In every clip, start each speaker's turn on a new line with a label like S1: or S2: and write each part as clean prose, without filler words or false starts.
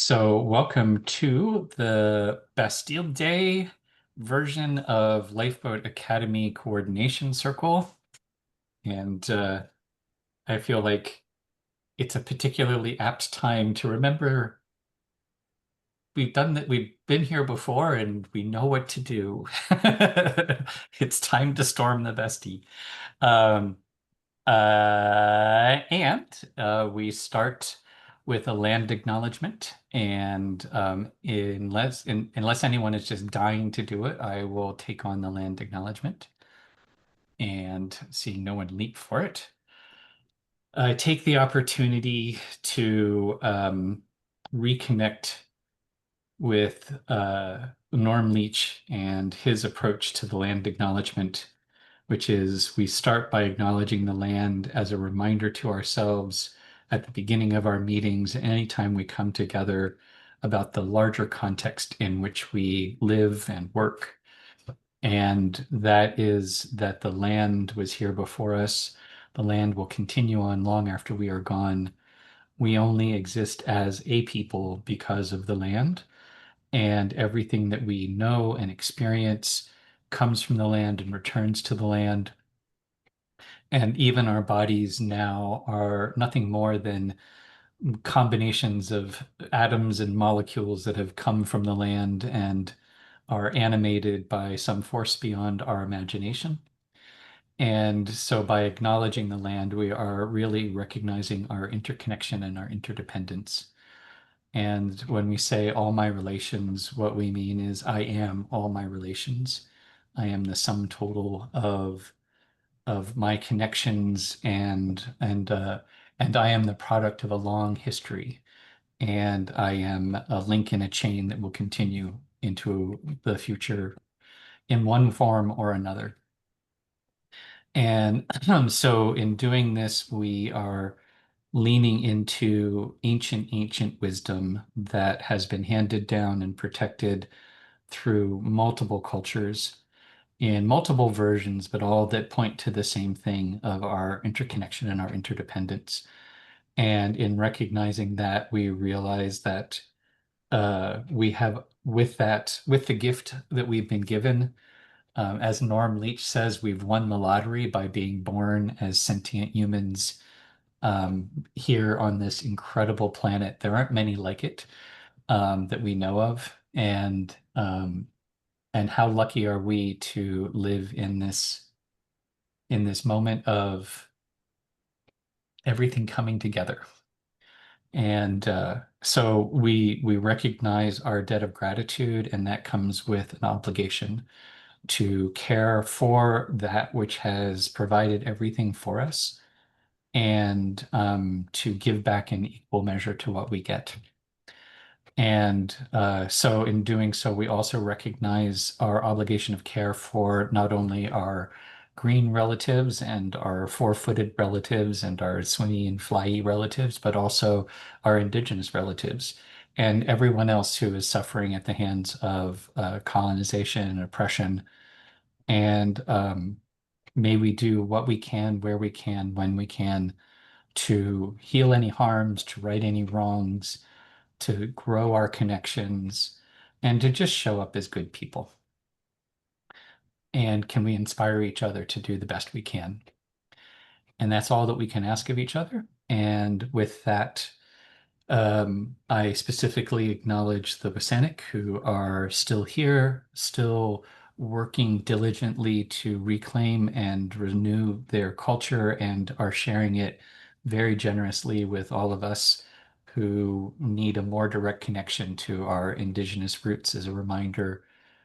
S1: So, welcome to the Bastille Day version of Lifeboat Academy Coordination Circle. And I feel like it's a particularly apt time to remember we've been here before and we know what to do. It's time to storm the Bastille. Um, and we start with a land acknowledgement. And unless anyone is just dying to do it, I will take on the land acknowledgement. And seeing no one leap for it, I take the opportunity to reconnect with Norm Leach and his approach to the land acknowledgement, which is we start by acknowledging the land as a reminder to ourselves at the beginning of our meetings, anytime we come together, about the larger context in which we live and work. And that is that the land was here before us. The land will continue on long after we are gone. We only exist as a people because of the land, and everything that we know and experience comes from the land and returns to the land. And even our bodies now are nothing more than combinations of atoms and molecules that have come from the land and are animated by some force beyond our imagination. And so by acknowledging the land, we are really recognizing our interconnection and our interdependence. And when we say all my relations, what we mean is I am all my relations. I am the sum total of my connections, and I am the product of a long history, and I am a link in a chain that will continue into the future in one form or another. And so in doing this, we are leaning into ancient wisdom that has been handed down and protected through multiple cultures in multiple versions, but all that point to the same thing of our interconnection and our interdependence. And in recognizing that, we realize that we have, with the gift that we've been given, as Norm Leach says, we've won the lottery by being born as sentient humans here on this incredible planet. There aren't many like it that we know of, and how lucky are we to live in this moment of everything coming together. And so we recognize our debt of gratitude, and that comes with an obligation to care for that which has provided everything for us, and to give back in equal measure to what we get. And so in doing so, we also recognize our obligation of care for not only our green relatives and our four-footed relatives and our swingy and flyy relatives, but also our indigenous relatives and everyone else who is suffering at the hands of colonization and oppression. And may we do what we can, where we can, when we can, to heal any harms, to right any wrongs, to grow our connections, and to just show up as good people. And can we inspire each other to do the best we can? And that's all that we can ask of each other. And with that, I specifically acknowledge the WSÁNEĆ who are still here, still working diligently to reclaim and renew their culture, and are sharing it very generously with all of us who need a more direct connection to our indigenous roots, as a reminder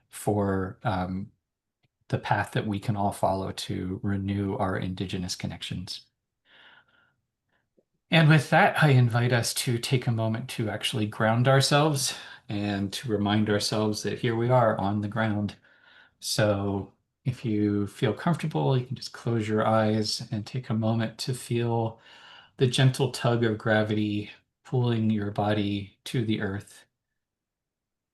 S1: for the path that we can all follow to renew our indigenous connections. And with that, I invite us to take a moment to actually ground ourselves and to remind ourselves that here we are on the ground. So if you feel comfortable, you can just close your eyes and take a moment to feel the gentle tug of gravity pulling your body to the earth,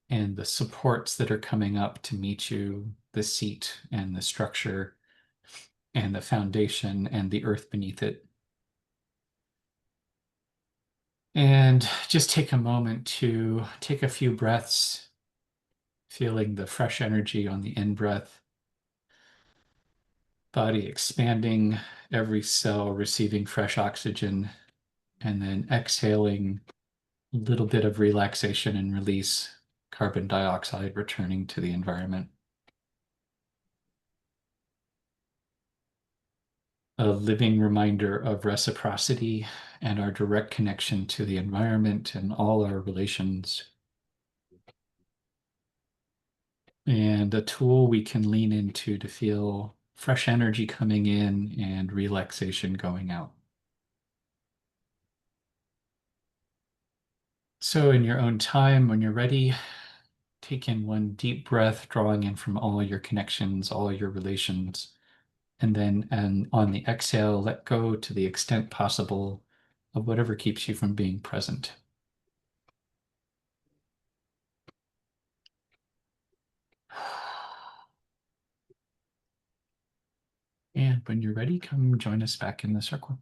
S1: and the supports that are coming up to meet you, the seat and the structure and the foundation and the earth beneath it. And just take a moment to take a few breaths, feeling the fresh energy on the in breath, body expanding, every cell receiving fresh oxygen, and then exhaling a little bit of relaxation and release, carbon dioxide returning to the environment. A living reminder of reciprocity and our direct connection to the environment and all our relations. And a tool we can lean into to feel fresh energy coming in and relaxation going out. So, in your own time, when you're ready, take in one deep breath, drawing in from all your connections, all your relations. And on the exhale, let go to the extent possible of whatever keeps you from being present. And when you're ready, come join us back in the circle.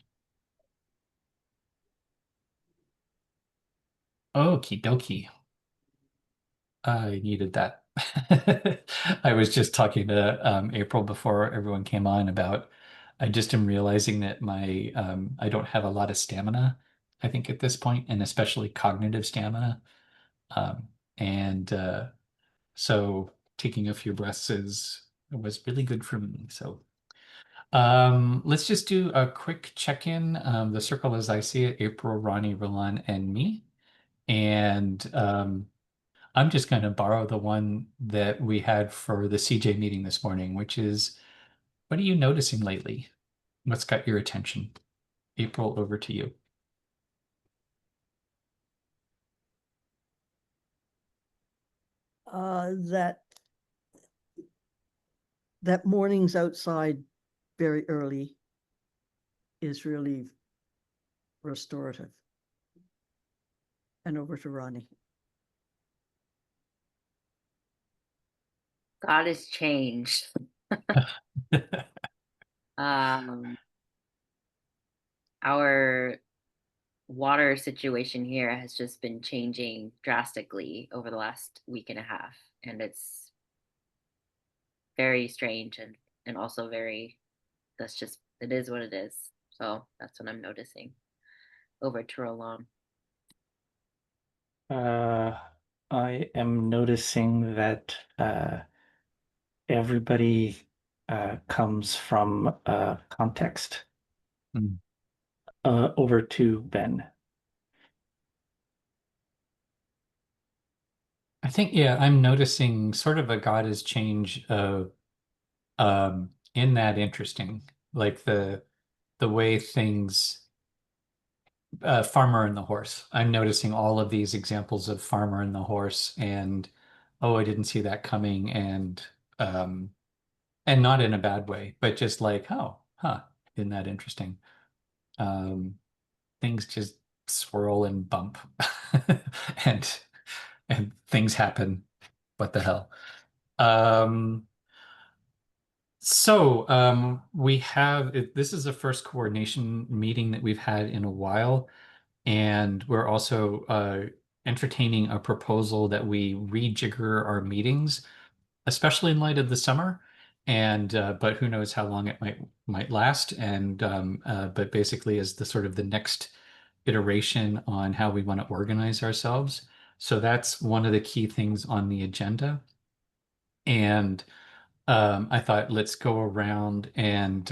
S1: Okie dokie. I needed that. I was just talking to April before everyone came on about I just am realizing that my I don't have a lot of stamina, I think, at this point, and especially cognitive stamina. And so taking a few breaths was really good for me. So let's just do a quick check-in. The circle as I see it, April, Ronnie, Roland, and me. And I'm just going to borrow the one that we had for the CJ meeting this morning, which is, what are you noticing lately? What's got your attention? April, over to you.
S2: That mornings outside very early is really restorative. And over to Ronnie.
S3: God has changed. Our water situation here has just been changing drastically over the last week and a half, and it's very strange and also very, that's just, it is what it is. So that's what I'm noticing. Over to Roland.
S4: I am noticing that everybody comes from context. Over to Ben.
S1: I think, yeah, I'm noticing sort of a goddess change in that interesting, like the way things Farmer and the Horse. I'm noticing all of these examples of Farmer and the Horse, and oh, I didn't see that coming, and not in a bad way, but just like, oh, huh, isn't that interesting? Things just swirl and bump, and things happen. What the hell? We have this is the first coordination meeting that we've had in a while. And we're also entertaining a proposal that we rejigger our meetings, especially in light of the summer. And but who knows how long it might last. And but basically is the sort of the next iteration on how we want to organize ourselves. So that's one of the key things on the agenda. And I thought let's go around and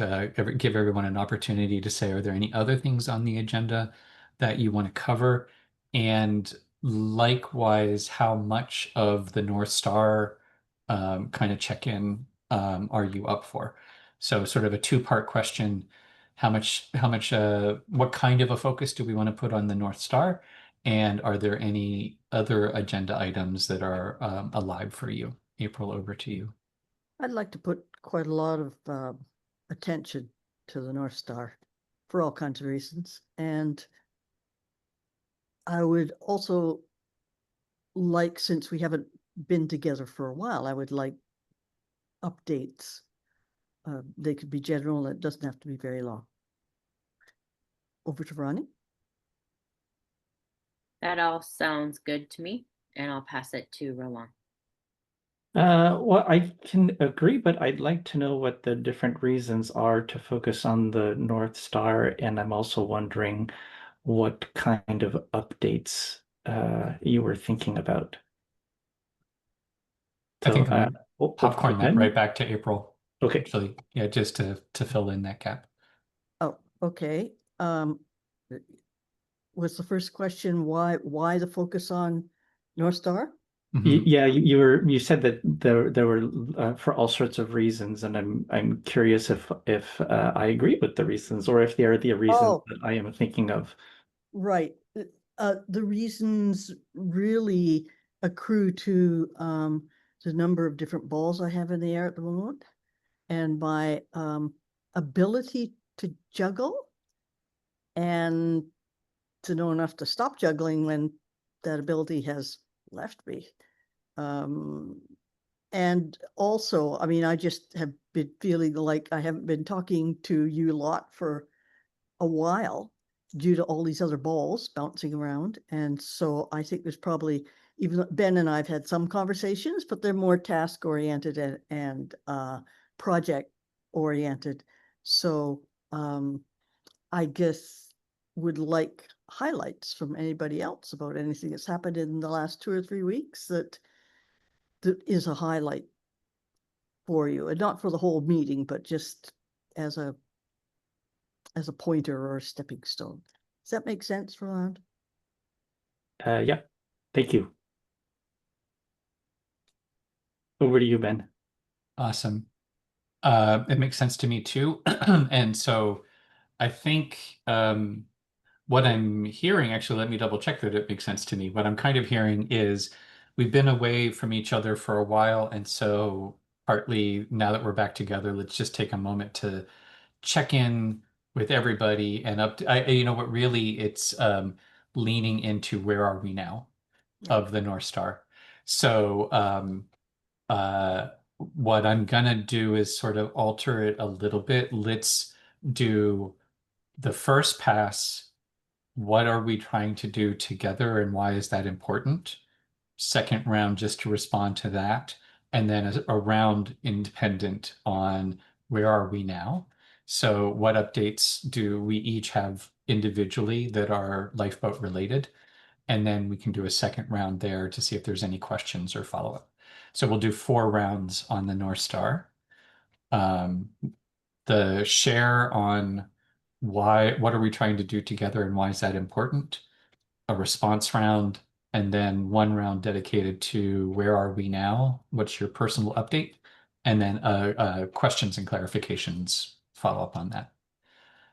S1: give everyone an opportunity to say, are there any other things on the agenda that you want to cover? And likewise, how much of the North Star kind of check-in are you up for? So sort of a two-part question. What kind of a focus do we want to put on the North Star? And are there any other agenda items that are alive for you? April, over to you.
S2: I'd like to put quite a lot of attention to the North Star for all kinds of reasons. And I would also like, since we haven't been together for a while, I would like updates. They could be general, it doesn't have to be very long. Over to Ronnie.
S3: That all sounds good to me, and I'll pass it to Roland.
S4: Well, I can agree, but I'd like to know what the different reasons are to focus on the North Star, and I'm also wondering what kind of updates you were thinking about.
S1: I think
S4: So,
S1: I'm popcorn that
S2: Mm-hmm.
S1: right back to April,
S4: okay.
S1: actually. Yeah, just to fill in that gap.
S2: Oh, okay. Was the first question why the focus on North Star?
S1: Mhm.
S4: Yeah, you said that there were for all sorts of reasons, and I'm curious if I agree with the reasons or if they are the reasons
S2: Oh.
S4: that I am thinking of.
S2: Right. The reasons really accrue to the number of different balls I have in the air at the moment and my ability to juggle and to know enough to stop juggling when that ability has left me. And also, I mean, I just have been feeling like I haven't been talking to you lot for a while due to all these other balls bouncing around. And so I think there's probably, even though Ben and I've had some conversations, but they're more task oriented and project oriented. So I guess would like highlights from anybody else about anything that's happened in the last 2 or 3 weeks that is a highlight for you, and not for the whole meeting, but just as a pointer or a stepping stone. Does that make sense, Roland?
S4: Yeah, thank you. Over to you, Ben.
S1: Awesome. It makes sense to me too. And so I think what I'm hearing, actually, let me double check that it makes sense to me. What I'm kind of hearing is we've been away from each other for a while. And so partly now that we're back together, let's just take a moment to check in with everybody and you know what, really it's leaning into where are we now of the North Star. So what I'm gonna do is sort of alter it a little bit. Let's do the first pass. What are we trying to do together and why is that important? Second round, just to respond to that. And then a round independent on where are we now? So what updates do we each have individually that are lifeboat related? And then we can do a second round there to see if there's any questions or follow-up. So we'll do 4 rounds on the North Star. The share on what are we trying to do together and why is that important? A response round, and then 1 round dedicated to where are we now? What's your personal update? And then questions and clarifications follow up on that.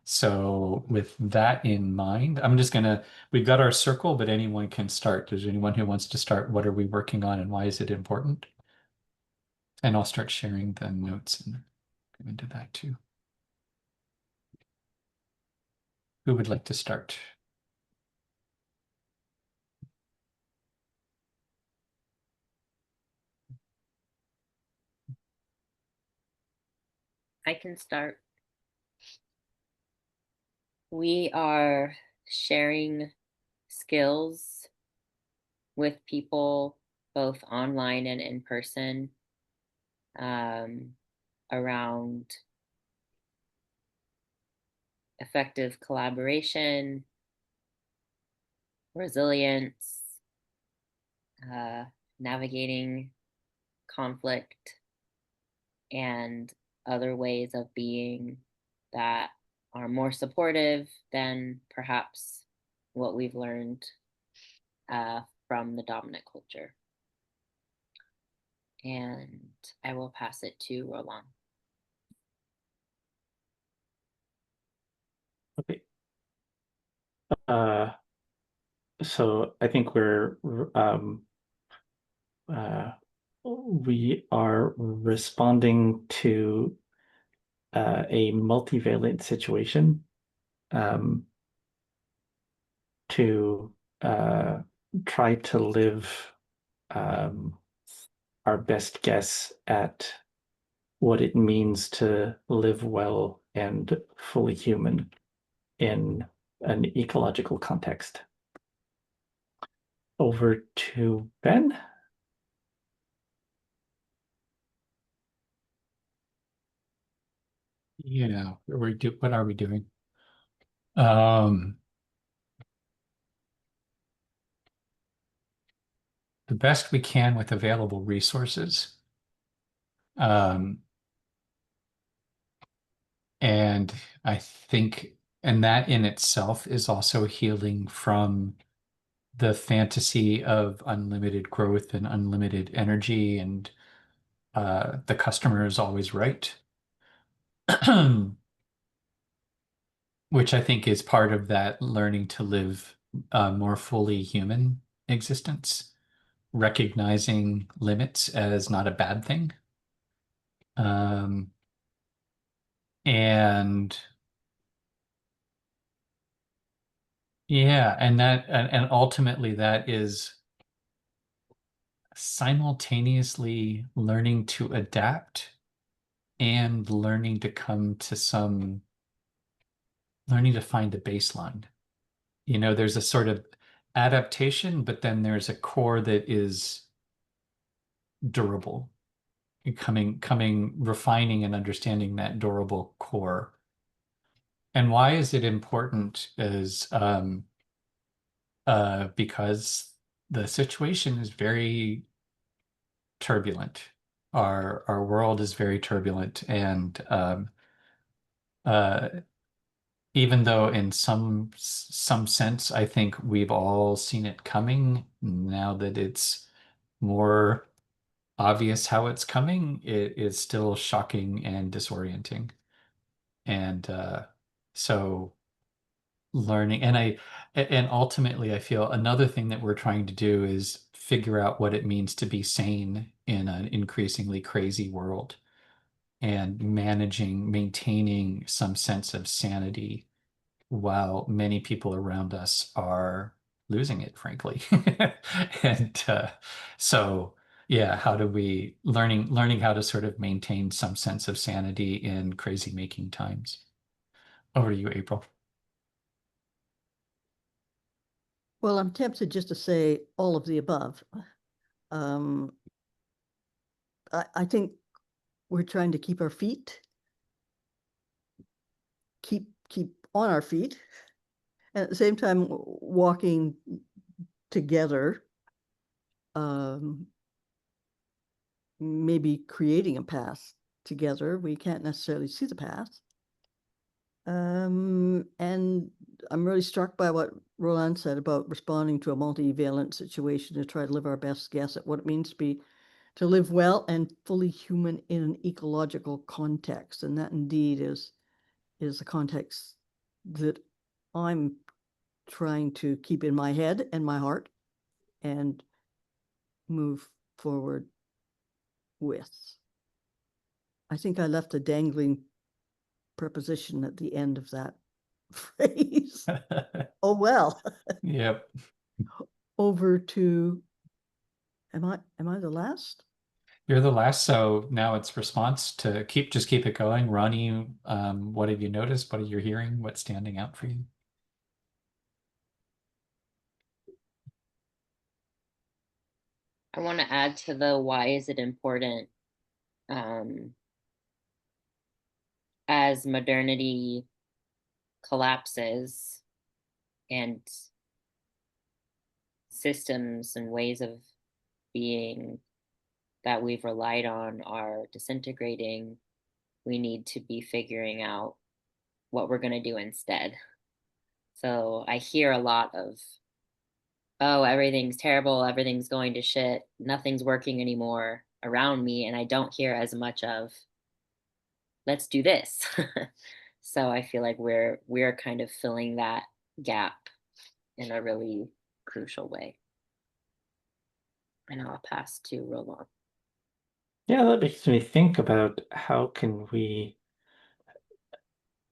S1: So with that in mind, we've got our circle, but anyone can start. Is there anyone who wants to start? What are we working on and why is it important? And I'll start sharing the notes and go into that too. Who would like to start?
S3: I can start. We are sharing skills with people both online and in person around effective collaboration, resilience, navigating conflict, and other ways of being that are more supportive than perhaps what we've learned from the dominant culture. And I will pass it to Roland.
S4: Okay. So I think we are responding to a multivalent situation to try to live our best guess at what it means to live well and fully human in an ecological context. over to Ben.
S1: Yeah, what are we doing? The best we can with available resources. And I think, and that in itself is also healing from the fantasy of unlimited growth and unlimited energy, and the customer is always right. Which I think is part of that learning to live a more fully human existence, recognizing limits as not a bad thing. And yeah, and ultimately that is simultaneously learning to adapt and learning to learning to find a baseline. There's a sort of adaptation, but then there's a core that is durable, refining and understanding that durable core. And why is it important is because the situation is very turbulent. Our world is very turbulent, and uh, even though in some sense I think we've all seen it coming, now that it's more obvious how it's coming, it is still shocking and disorienting. And so learning, and ultimately I feel another thing that we're trying to do is figure out what it means to be sane in an increasingly crazy world, and maintaining some sense of sanity while many people around us are losing it, frankly. And so, yeah, how do we learning how to sort of maintain some sense of sanity in crazy making times? Over to you, April.
S2: Well, I'm tempted just to say all of the above. I think we're trying to keep our feet, keep on our feet, and at the same time walking together, maybe creating a path together. We can't necessarily see the path. And I'm really struck by what Roland said about responding to a multivalent situation to try to live our best guess at what it means to live well and fully human in an ecological context. And that indeed is the context that I'm trying to keep in my head and my heart and move forward with. I think I left a dangling preposition at the end of that phrase. Oh, well.
S1: Yep.
S2: Over to, am I the last?
S1: You're the last, so now it's response to just keep it going. Ronnie, what have you noticed? What are you hearing? What's standing out for you?
S3: I want to add to the why is it important, as modernity collapses and systems and ways of being that we've relied on are disintegrating, we need to be figuring out what we're going to do instead. So I hear a lot of, oh, everything's terrible, everything's going to shit, nothing's working anymore around me. And I don't hear as much of, let's do this. So I feel like we're kind of filling that gap in a really crucial way. And I'll pass to Roland.
S4: Yeah, that makes me think about how can we,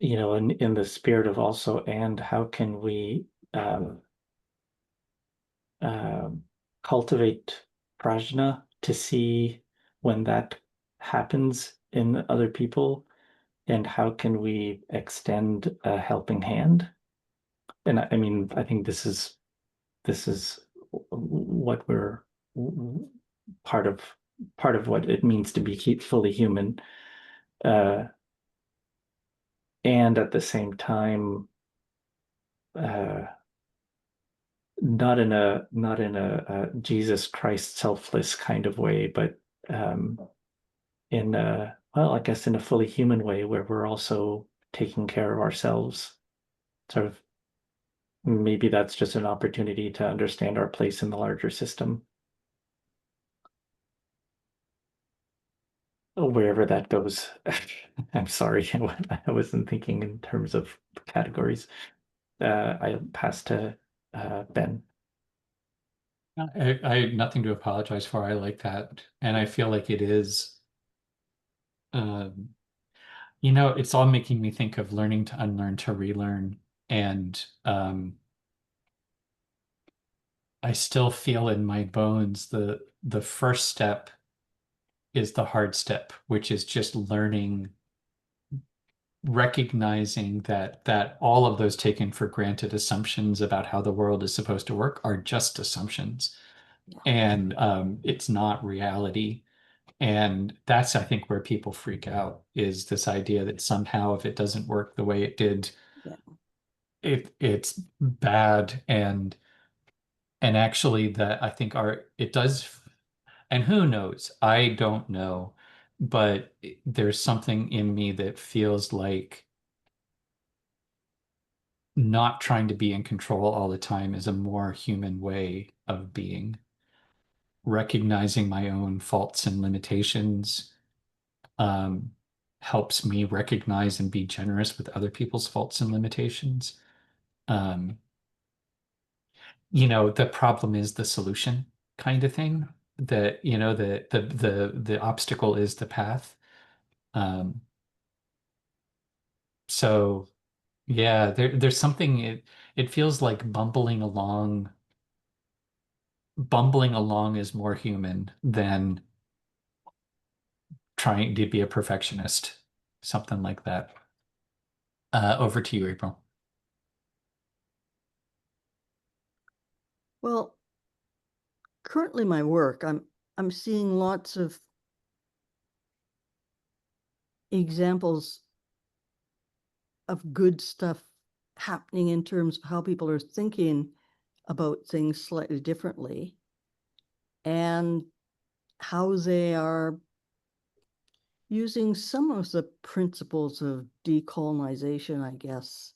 S4: in the spirit of also, and how can we cultivate prajna to see when that happens in other people, and how can we extend a helping hand? And I mean, I think this is what we're part of what it means to be fully human, and at the same time, not in a Jesus Christ selfless kind of way, but in a, well, I guess in a fully human way where we're also taking care of ourselves. Sort of, maybe that's just an opportunity to understand our place in the larger system. Wherever that goes. I'm sorry, I wasn't thinking in terms of categories. I pass to Ben.
S1: I have nothing to apologize for. I like that. And I feel like it is, um, it's all making me think of learning to unlearn to relearn. And I still feel in my bones the first step is the hard step, which is just learning, recognizing that all of those taken for granted assumptions about how the world is supposed to work are just assumptions.
S2: Yeah.
S1: And it's not reality. And that's, I think, where people freak out, is this idea that somehow if it doesn't work the way it did,
S2: Yeah.
S1: it's bad. And actually that I think it does, and who knows, I don't know, but there's something in me that feels like not trying to be in control all the time is a more human way of being. Recognizing my own faults and limitations helps me recognize and be generous with other people's faults and limitations. Um, the problem is the solution kind of thing. That, the obstacle is the path. Um, so yeah, there's something, it feels like bumbling along is more human than trying to be a perfectionist, something like that. Over to you, April.
S2: Well, currently my work, I'm seeing lots of examples of good stuff happening in terms of how people are thinking about things slightly differently and how they are using some of the principles of decolonization, I guess,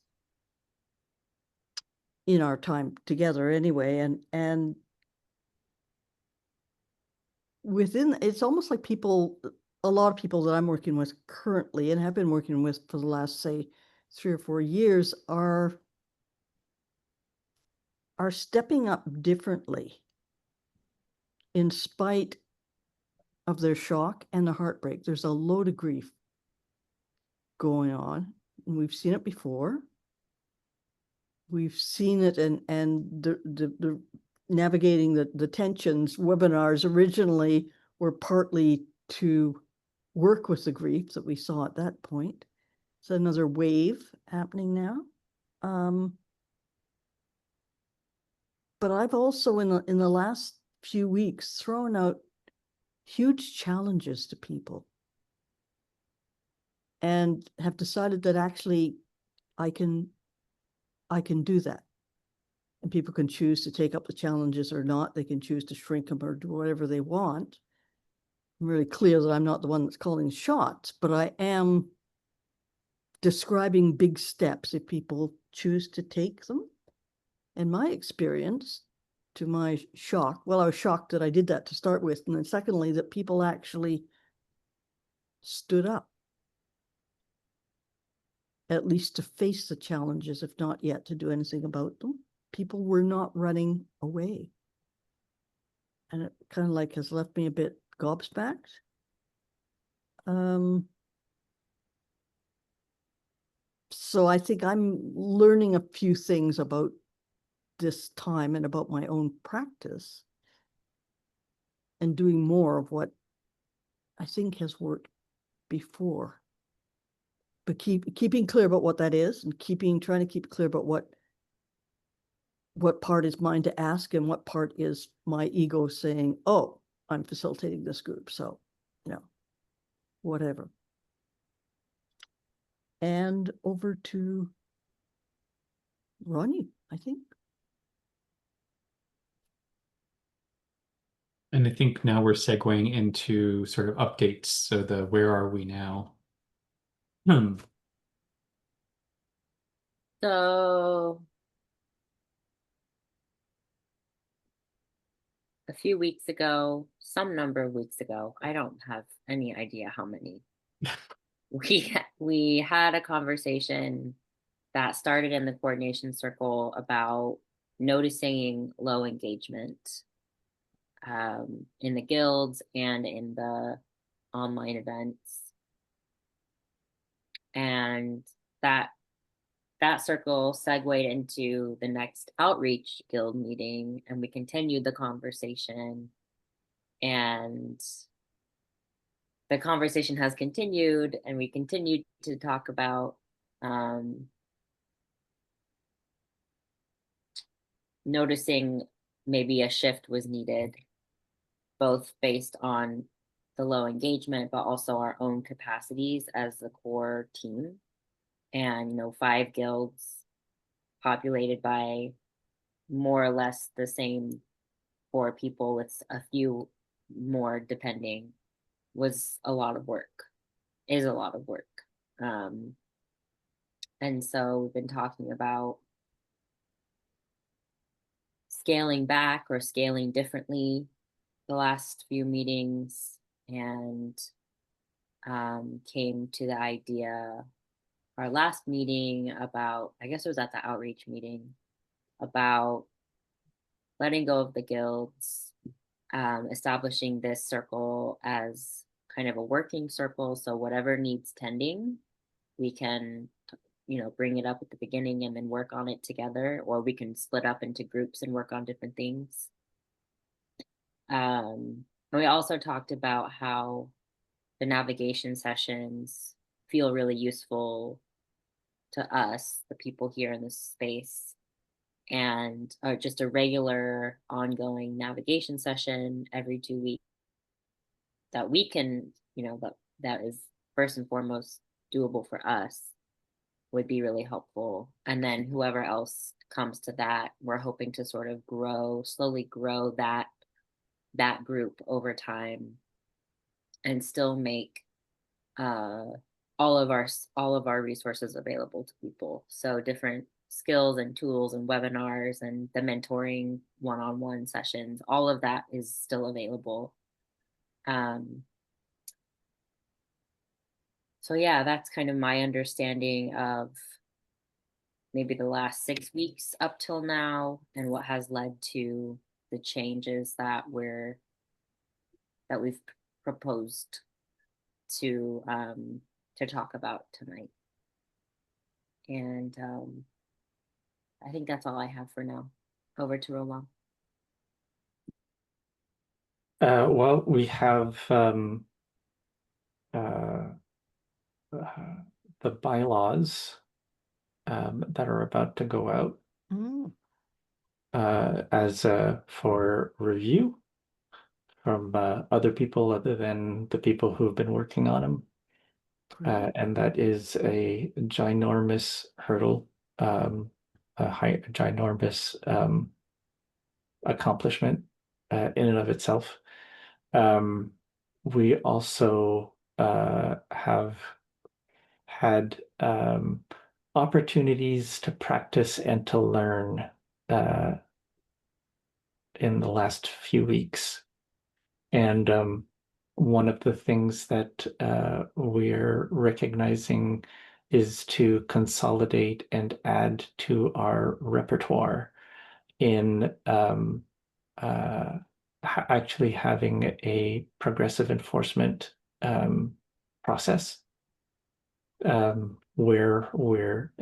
S2: in our time together anyway. And within, it's almost like a lot of people that I'm working with currently and have been working with for the last, say, 3 or 4 years are stepping up differently in spite of their shock and the heartbreak. There's a load of grief going on, and we've seen it before. We've seen it, and the navigating the tensions webinars originally were partly to work with the grief that we saw at that point. It's another wave happening now. But I've also in the last few weeks thrown out huge challenges to people and have decided that actually I can do that. And people can choose to take up the challenges or not. They can choose to shrink them or do whatever they want. I'm really clear that I'm not the one that's calling shots, but I am describing big steps if people choose to take them. And my experience, to my shock, well, I was shocked that I did that to start with. And then secondly, that people actually stood up, at least to face the challenges, if not yet to do anything about them. People were not running away. And it kind of like has left me a bit gobsmacked. So I think I'm learning a few things about this time and about my own practice and doing more of what I think has worked before. But keeping clear about what that is and trying to keep clear about what what part is mine to ask and what part is my ego saying, oh, I'm facilitating this group, so, whatever. And over to Ronnie, I think.
S1: And I think now we're segueing into sort of updates. So the where are we now?
S3: So a few weeks ago, some number of weeks ago, I don't have any idea how many, we had a conversation that started in the coordination circle about noticing low engagement in the guilds and in the online events. And that circle segued into the next outreach guild meeting, and we continued the conversation, and the conversation has continued, and we continued to talk about noticing maybe a shift was needed, both based on the low engagement, but also our own capacities as the core team. And 5 guilds populated by more or less the same 4 people with a few more depending was a lot of work, is a lot of work. And so we've been talking about scaling back or scaling differently the last few meetings, and came to the idea our last meeting about, I guess it was at the outreach meeting, about letting go of the guilds, establishing this circle as kind of a working circle. So whatever needs tending, we can, bring it up at the beginning and then work on it together, or we can split up into groups and work on different things. And we also talked about how the navigation sessions feel really useful to us, the people here in this space, and just a regular ongoing navigation session every 2 weeks that we can, that is first and foremost doable for us, would be really helpful. And then whoever else comes to that, we're hoping to sort of slowly grow that group over time, and still make all of our resources available to people. So different skills and tools and webinars and the mentoring one-on-one sessions, all of that is still available. So yeah, that's kind of my understanding of maybe the last 6 weeks up till now, and what has led to the changes that we've proposed to talk about tonight. And I think that's all I have for now. Over to Roland.
S4: Well, we have the bylaws that are about to go out as for review from other people other than the people who have been working on them. And that is a ginormous hurdle, a ginormous accomplishment in and of itself. We also have had opportunities to practice and to learn in the last few weeks. And one of the things that we're recognizing is to consolidate and add to our repertoire in actually having a progressive enforcement process where we're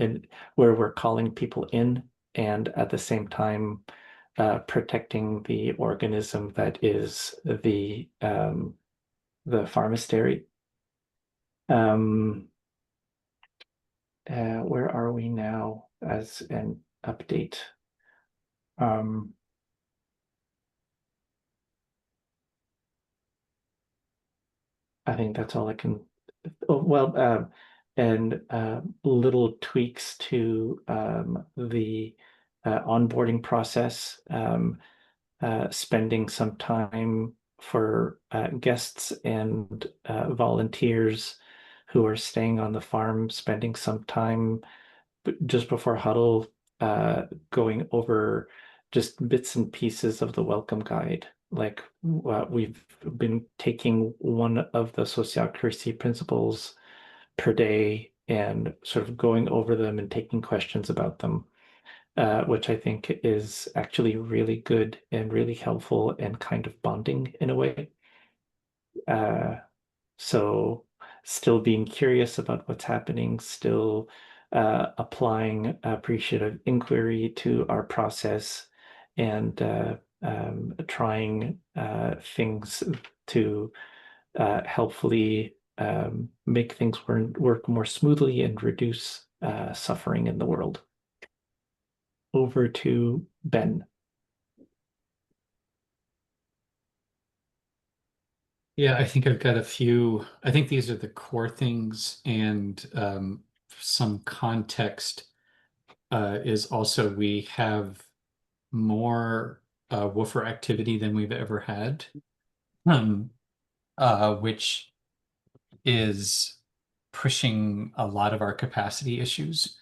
S4: calling people in, and at the same time protecting the organism that is the pharmastery. Where are we now as an update? Um, I think that's all I can. Oh, well, and little tweaks to the onboarding process, spending some time for guests and volunteers who are staying on the farm, spending some time just before huddle, going over just bits and pieces of the welcome guide. Like we've been taking one of the sociocracy principles per day and sort of going over them and taking questions about them, which I think is actually really good and really helpful and kind of bonding in a way. Uh, so still being curious about what's happening, still applying appreciative inquiry to our process and trying things to helpfully make things work more smoothly and reduce suffering in the world. Over to Ben.
S1: Yeah, I think I've got a few. I think these are the core things, and some context is also we have more woofer activity than we've ever had, um, which is pushing a lot of our capacity issues,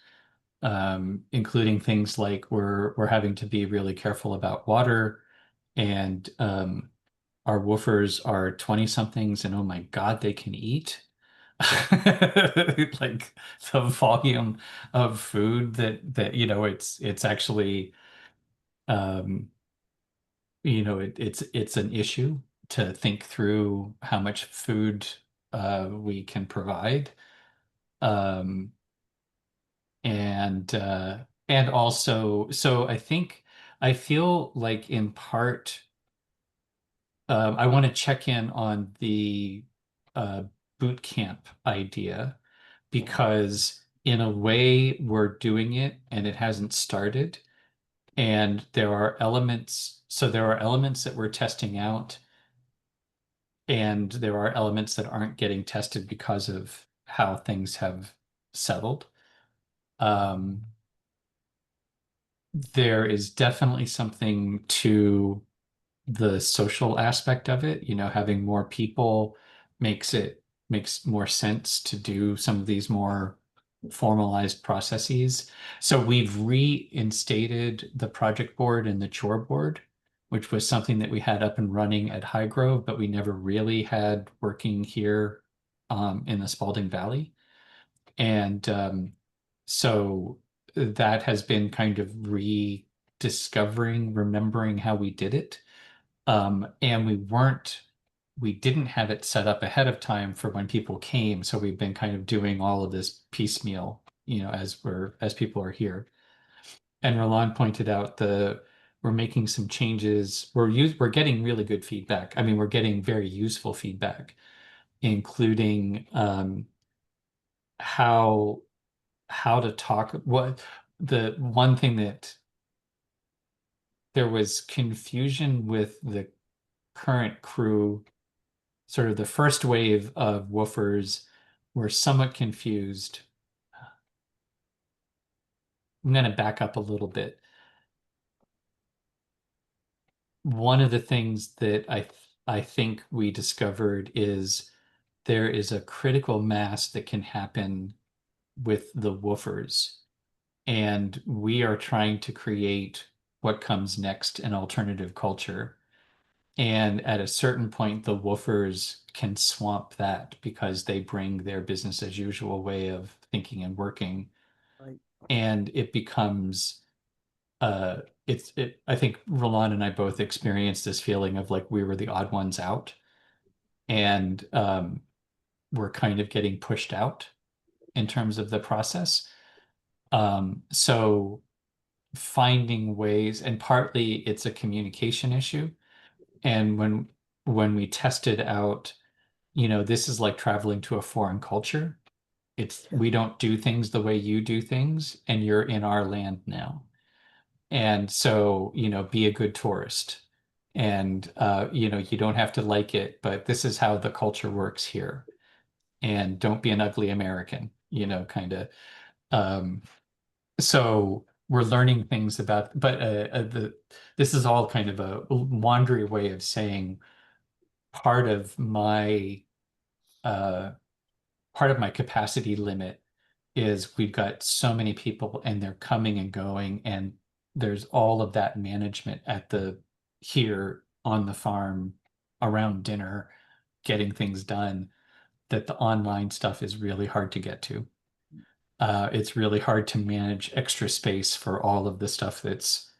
S1: including things like we're having to be really careful about water, and our woofers are 20 somethings, and oh my God, they can eat. Like the volume of food that it's actually um it's an issue to think through how much food we can provide. Um and also, so I feel like in part I want to check in on the uh, boot camp idea, because in a way we're doing it and it hasn't started. And there are elements that we're testing out, and there are elements that aren't getting tested because of how things have settled. Um, there is definitely something to the social aspect of it. Having more people makes more sense to do some of these more formalized processes. So we've reinstated the project board and the chore board, which was something that we had up and running at Highgrove, but we never really had working here in the Spalding Valley. And so that has been kind of rediscovering, remembering how we did it. And we didn't have it set up ahead of time for when people came. So we've been kind of doing all of this piecemeal, as people are here. And Roland pointed out we're making some changes. We're getting really good feedback. I mean, we're getting very useful feedback, including how to talk. The one thing that there was confusion with the current crew, sort of the first wave of woofers were somewhat confused. I'm going to back up a little bit. One of the things that I think we discovered is there is a critical mass that can happen with the woofers, and we are trying to create what comes next, an alternative culture. And at a certain point, the woofers can swamp that because they bring their business as usual way of thinking and working.
S2: Right.
S1: And it becomes I think Roland and I both experienced this feeling of like we were the odd ones out, and we're kind of getting pushed out in terms of the process. So finding ways, and partly it's a communication issue. And when we tested out, this is like traveling to a foreign culture.
S2: Yeah.
S1: We don't do things the way you do things, and you're in our land now. And so, be a good tourist. And, you don't have to like it, but this is how the culture works here. And don't be an ugly American, kind of. Um, so we're learning things about, but this is all kind of a wandery way of saying part of my uh, part of my capacity limit is we've got so many people and they're coming and going, and there's all of that management here on the farm around dinner, getting things done, that the online stuff is really hard to get to. It's really hard to manage extra space for all of the stuff that's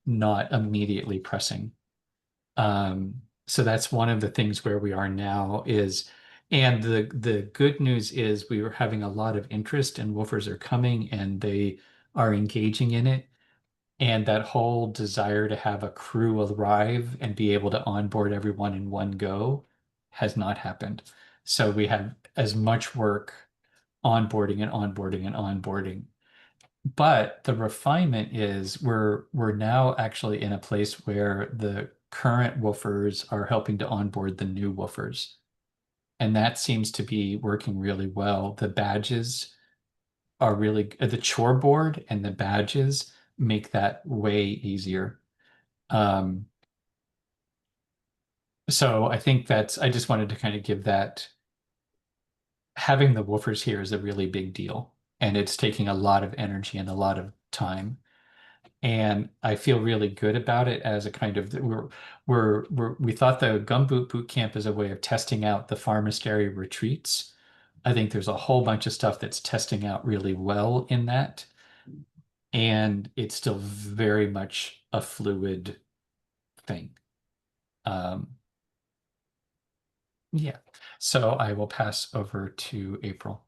S1: not immediately pressing. So that's one of the things where we are now and the good news is we were having a lot of interest and woofers are coming and they are engaging in it. And that whole desire to have a crew arrive and be able to onboard everyone in one go has not happened. So we have as much work onboarding and onboarding and onboarding. But the refinement is we're now actually in a place where the current woofers are helping to onboard the new woofers. And that seems to be working really well. The badges are really the chore board and the badges make that way easier. So I think I just wanted to kind of give that having the woofers here is a really big deal. And it's taking a lot of energy and a lot of time. And I feel really good about it as a kind of we thought the Gumboot Boot Camp is a way of testing out the Farmastery retreats. I think there's a whole bunch of stuff that's testing out really well in that. And it's still very much a fluid thing. Yeah. So I will pass over to April.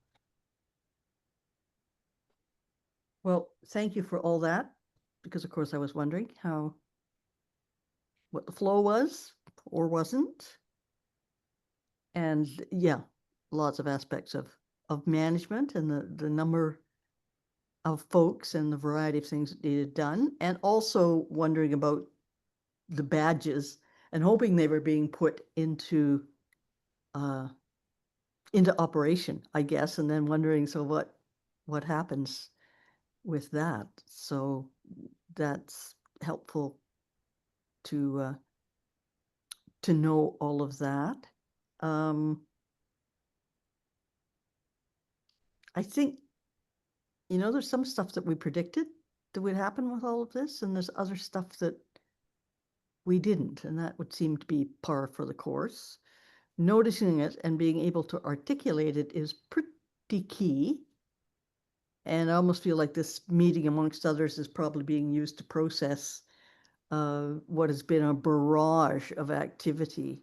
S2: Well, thank you for all that, because of course I was wondering what the flow was or wasn't. And yeah, lots of aspects of management and the number of folks and the variety of things that needed done, and also wondering about the badges and hoping they were being put into operation, I guess, and then wondering, so what happens with that? So that's helpful to know all of that. I think, there's some stuff that we predicted that would happen with all of this, and there's other stuff that we didn't, and that would seem to be par for the course. Noticing it and being able to articulate it is pretty key. And I almost feel like this meeting, amongst others, is probably being used to process what has been a barrage of activity,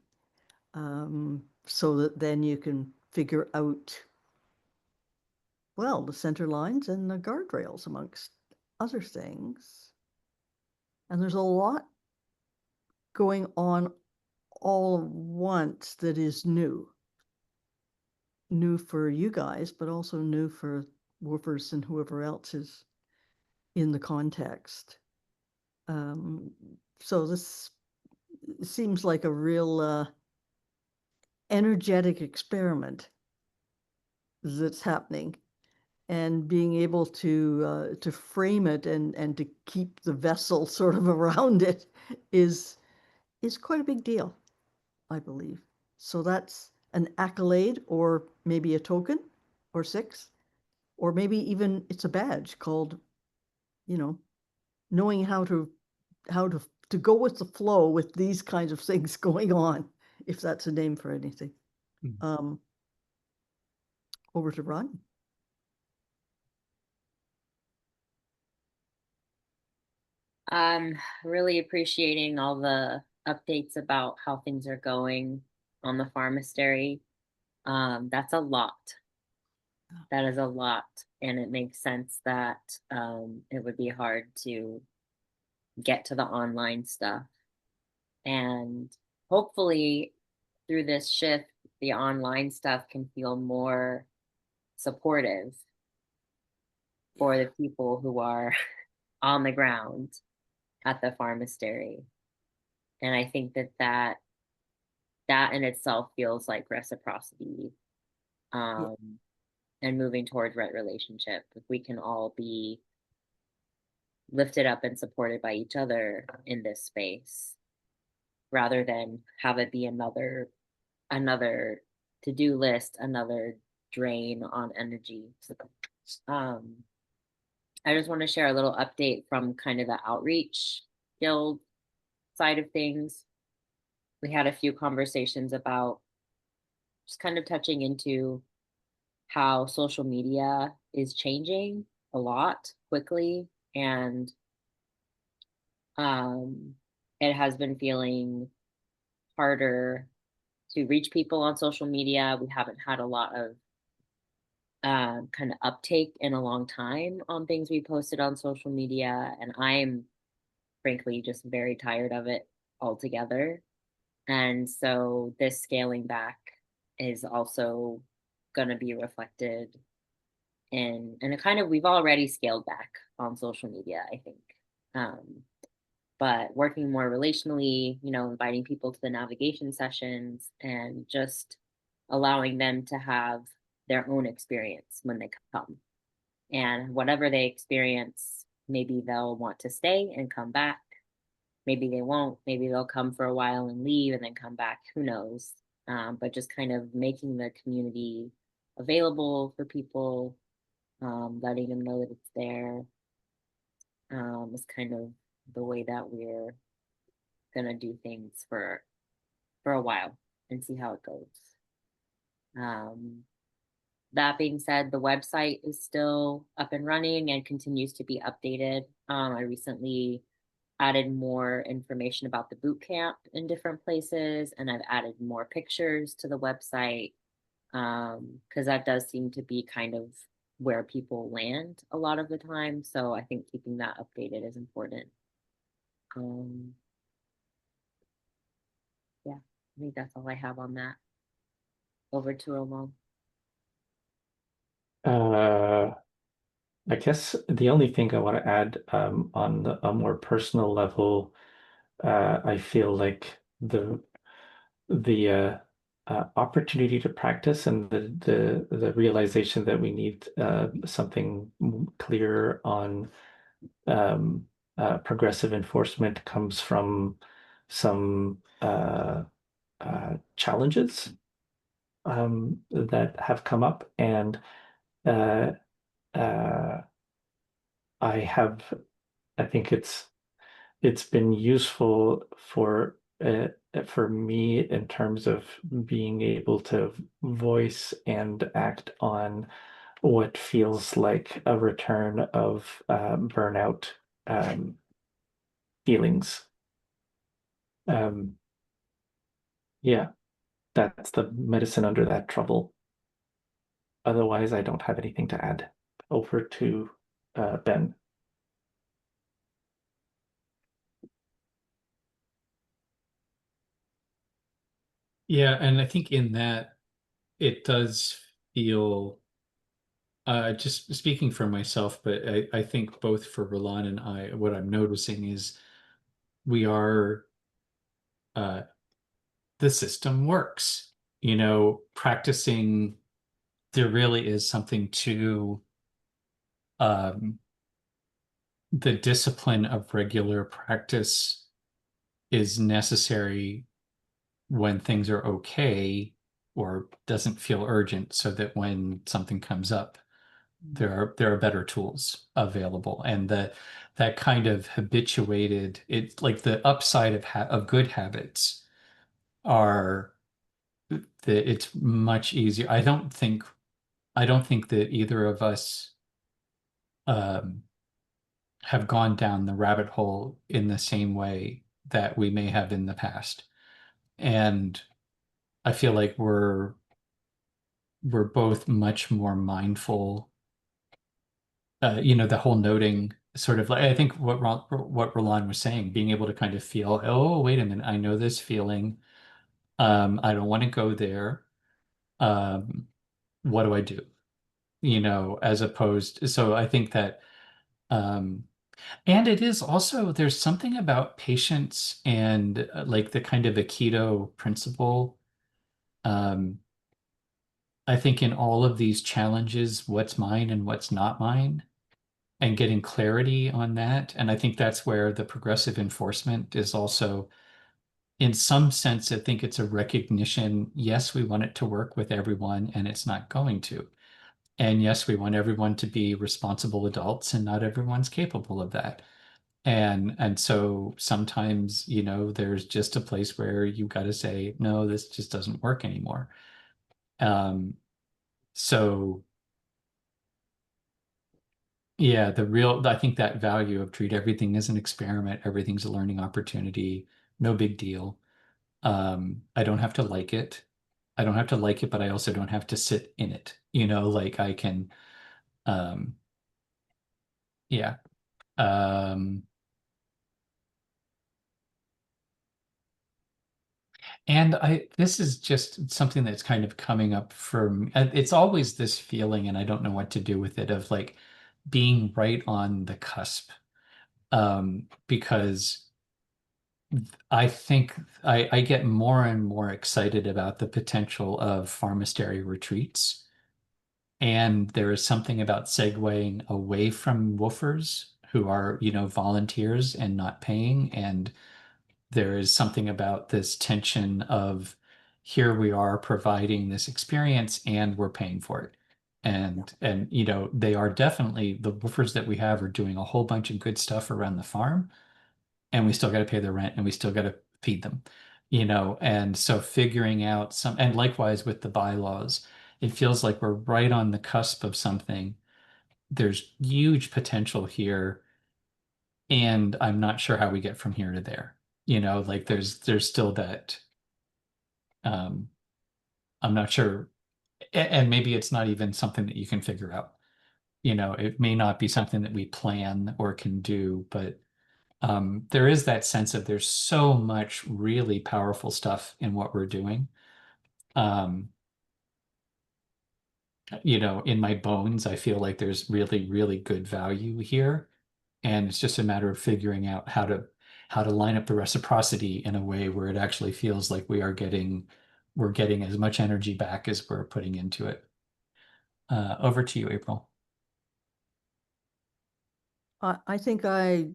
S2: so that then you can figure out, well, the center lines and the guardrails, amongst other things. And there's a lot going on all at once that is new for you guys, but also new for woofers and whoever else is in the context. So this seems like a real energetic experiment that's happening, and being able to frame it and to keep the vessel sort of around it is quite a big deal, I believe. So that's an accolade, or maybe a token, or 6, or maybe even it's a badge called, knowing how to go with the flow with these kinds of things going on, if that's a name for anything. Over to Ron.
S3: Really appreciating all the updates about how things are going on the Farmastery. That's a lot. That is a lot, and it makes sense that it would be hard to get to the online stuff. And hopefully through this shift, the online stuff can feel more supportive for the people who are on the ground. at the pharmacery. And I think that in itself feels like reciprocity, and moving towards right relationship. If we can all be lifted up and supported by each other in this space, rather than have it be another to-do list, another drain on energy. Um, I just want to share a little update from kind of the outreach guild side of things. We had a few conversations about just kind of touching into how social media is changing a lot quickly, and it has been feeling harder to reach people on social media. We haven't had a lot of kind of uptake in a long time on things we posted on social media, and I'm frankly just very tired of it altogether. And so this scaling back is also going to be reflected and it kind of, we've already scaled back on social media, I think. But working more relationally, inviting people to the navigation sessions and just allowing them to have their own experience when they come. And whatever they experience, maybe they'll want to stay and come back. Maybe they won't. Maybe they'll come for a while and leave and then come back. Who knows? But just kind of making the community available for people, letting them know that it's there, is kind of the way that we're gonna do things for a while and see how it goes. That being said, the website is still up and running and continues to be updated. I recently added more information about the boot camp in different places, and I've added more pictures to the website, because that does seem to be kind of where people land a lot of the time. So I think keeping that updated is important. Yeah, I think that's all I have on that. Over to Ramon.
S4: I guess the only thing I want to add on a more personal level, I feel like the opportunity to practice and the realization that we need something clear on progressive enforcement comes from some challenges that have come up, and uh, uh, I think it's been useful for me in terms of being able to voice and act on what feels like a return of burnout feelings. Yeah, that's the medicine under that trouble. Otherwise, I don't have anything to add. Over to Ben.
S1: Yeah, and I think in that it does feel, just speaking for myself, but I think both for Roland and I, what I'm noticing is we are, uh, the system works. Practicing, there really is something to um, the discipline of regular practice is necessary when things are okay or doesn't feel urgent, so that when something comes up, there are better tools available. And that kind of habituated, it's like the upside of good habits are that it's much easier. I don't think that either of us um, have gone down the rabbit hole in the same way that we may have in the past. And I feel like we're both much more mindful. The whole noting sort of, like, I think what Roland was saying, being able to kind of feel, oh, wait a minute, I know this feeling. I don't want to go there. Um, what do I do? As opposed, so I think that, um, And it is also, there's something about patience and like the kind of Aikido principle. Um, I think in all of these challenges, what's mine and what's not mine, and getting clarity on that. And I think that's where the progressive enforcement is also, in some sense, I think it's a recognition. Yes, we want it to work with everyone, and it's not going to. And yes, we want everyone to be responsible adults, and not everyone's capable of that. And so sometimes, there's just a place where you got to say, no, this just doesn't work anymore. So yeah, I think that value of treat everything as an experiment, everything's a learning opportunity, no big deal. I don't have to like it. I don't have to like it, but I also don't have to sit in it. Like I can, um, yeah. Um, And this is just something that's kind of coming up from, it's always this feeling, and I don't know what to do with it, of like being right on the cusp. Because I think I get more and more excited about the potential of pharmastery retreats. And there is something about segueing away from woofers who are, volunteers and not paying, and there is something about this tension of here we are providing this experience and we're paying for it. And they are definitely, the woofers that we have are doing a whole bunch of good stuff around the farm, and we still got to pay their rent and we still got to feed them. And so figuring out and likewise with the bylaws, it feels like we're right on the cusp of something. There's huge potential here, and I'm not sure how we get from here to there. Like there's still that, um I'm not sure, and maybe it's not even something that you can figure out. It may not be something that we plan or can do, but there is that sense of there's so much really powerful stuff in what we're doing. Um, in my bones, I feel like there's really, really good value here. And it's just a matter of figuring out how to line up the reciprocity in a way where it actually feels like we're getting as much energy back as we're putting into it. Over to you, April.
S2: I think I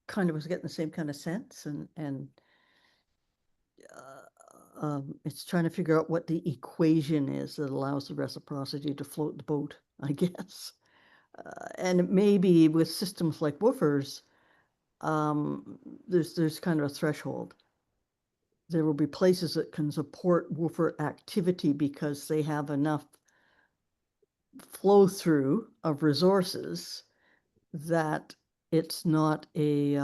S2: kind of was getting the same kind of sense, and it's trying to figure out what the equation is that allows the reciprocity to float the boat, I guess. And it may be with systems like woofers, there's kind of a threshold. There will be places that can support woofer activity because they have enough flow through of resources that it's not a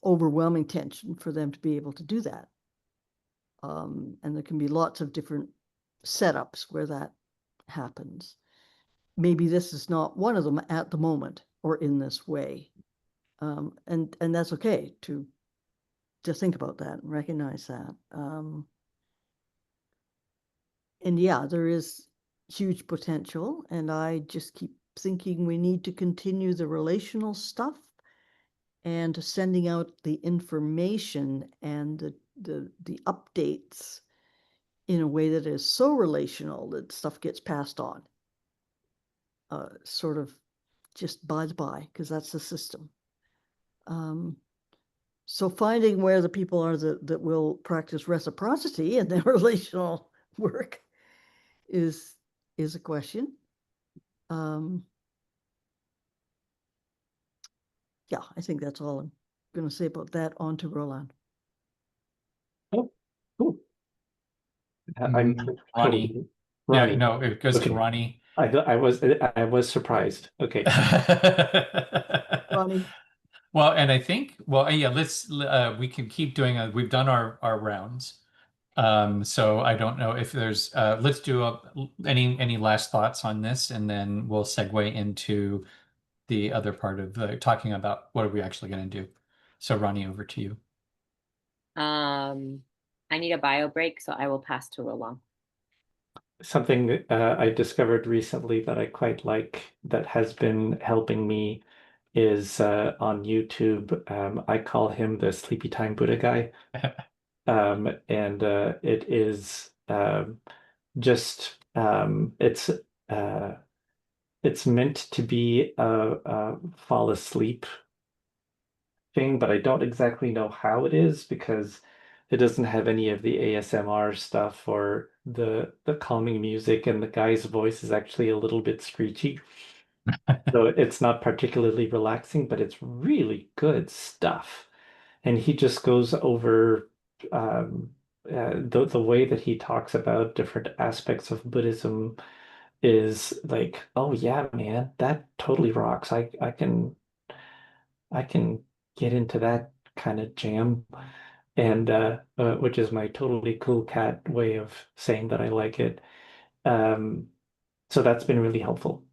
S2: overwhelming tension for them to be able to do that. And there can be lots of different setups where that happens. Maybe this is not one of them at the moment or in this way. And that's okay to think about that and recognize that. And yeah, there is huge potential, and I just keep thinking we need to continue the relational stuff and sending out the information and the updates in a way that is so relational that stuff gets passed on. Sort of just by the by, because that's the system. So finding where the people are that will practice reciprocity in their relational work is a question. Yeah, I think that's all I'm going to say about that. On to Roland.
S4: Oh, cool. I'm
S1: Ronnie.
S4: totally
S1: Yeah,
S4: Ronnie.
S1: no, it goes
S4: Okay.
S1: to Ronnie.
S4: I was surprised. Okay.
S2: Ronnie.
S1: Well, and I think, well, yeah, we can keep doing, we've done our rounds. So I don't know if there's, let's do any last thoughts on this, and then we'll segue into the other part of talking about what are we actually going to do. So Ronnie, over to you.
S3: I need a bio break, so I will pass to Roland.
S4: Something I discovered recently that I quite like that has been helping me is on YouTube. I call him the Sleepy Time Buddha guy. And it is just it's meant to be a fall asleep thing, but I don't exactly know how it is because it doesn't have any of the ASMR stuff or the calming music, and the guy's voice is actually a little bit screechy. So it's not particularly relaxing, but it's really good stuff. And he just goes over the way that he talks about different aspects of Buddhism is like, oh yeah, man, that totally rocks. I can get into that kind of jam, and which is my totally cool cat way of saying that I like it. Um, so that's been really helpful.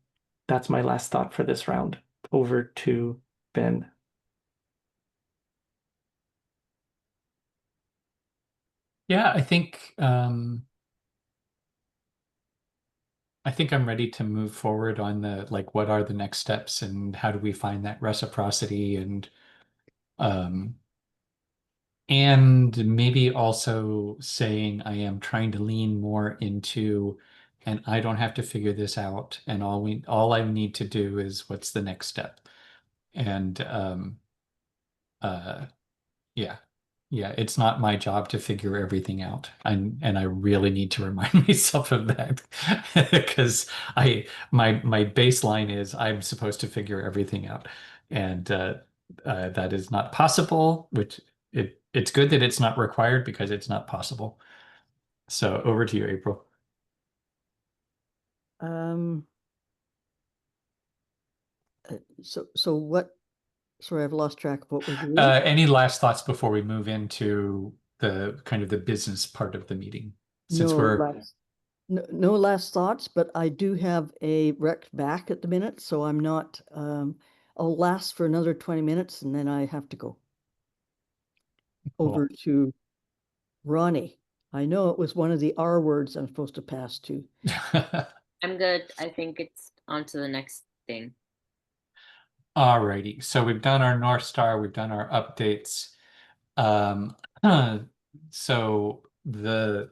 S4: That's my last thought for this round. Over to Ben.
S1: Yeah, I think I'm ready to move forward on the like what are the next steps and how do we find that reciprocity um and maybe also saying I am trying to lean more into and I don't have to figure this out and all I need to do is what's the next step. And uh yeah. Yeah, it's not my job to figure everything out. And I really need to remind myself of that because my baseline is I'm supposed to figure everything out. And that is not possible, which it's good that it's not required because it's not possible. So over to you, April.
S2: Um, so what, sorry, I've lost track of what we're doing.
S1: Any last thoughts before we move into the kind of the business part of the meeting? Since
S2: No
S1: we're
S2: last, no last thoughts, but I do have a wrecked back at the minute, so I'm not, I'll last for another 20 minutes and then I have to go over to Ronnie. I know it was one of the R words I'm supposed to pass to.
S3: I'm good. I think it's on to the next thing.
S1: Alrighty, so we've done our North Star, we've done our updates. Um, so the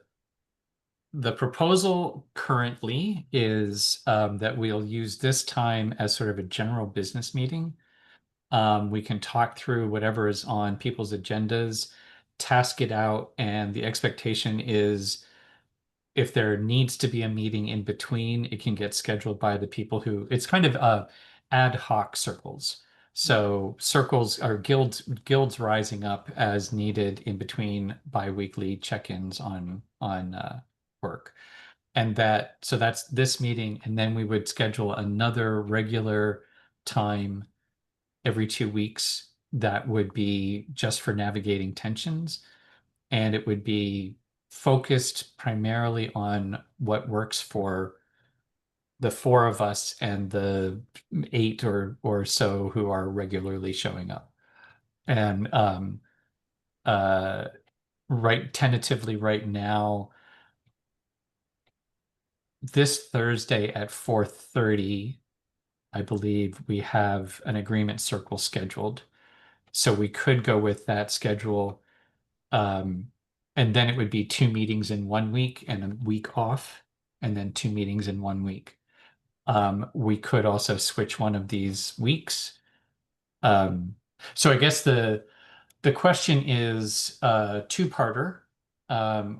S1: proposal currently is that we'll use this time as sort of a general business meeting. We can talk through whatever is on people's agendas, task it out, and the expectation is if there needs to be a meeting in between, it can get scheduled by the people who it's kind of ad hoc circles. So circles are guilds rising up as needed in between biweekly check-ins on work. And so that's this meeting, and then we would schedule another regular time every 2 weeks that would be just for navigating tensions, and it would be focused primarily on what works for the four of us and the eight or so who are regularly showing up. And uh, right tentatively right now, this Thursday at 4:30, I believe we have an agreement circle scheduled. So we could go with that schedule. And then it would be 2 meetings in 1 week and a week off, and then 2 meetings in 1 week. We could also switch one of these weeks. So I guess the question is two-parter.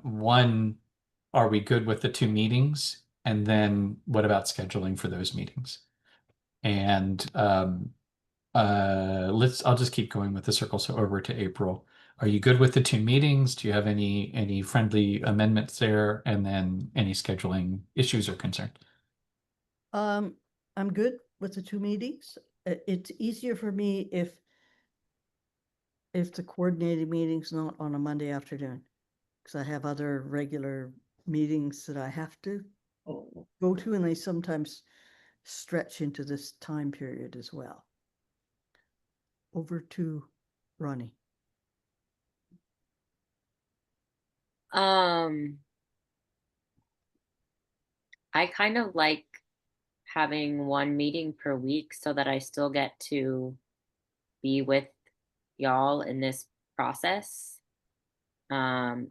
S1: One, are we good with the 2 meetings? And then what about scheduling for those meetings? And I'll just keep going with the circle. So over to April. Are you good with the 2 meetings? Do you have any friendly amendments there? And then any scheduling issues or concerns?
S2: I'm good with the 2 meetings. It's easier for me if the coordinated meeting's not on a Monday afternoon, because I have other regular meetings that I have to go to, and they sometimes stretch into this time period as well. Over to Ronnie.
S3: I kind of like having one meeting per week so that I still get to be with y'all in this process. But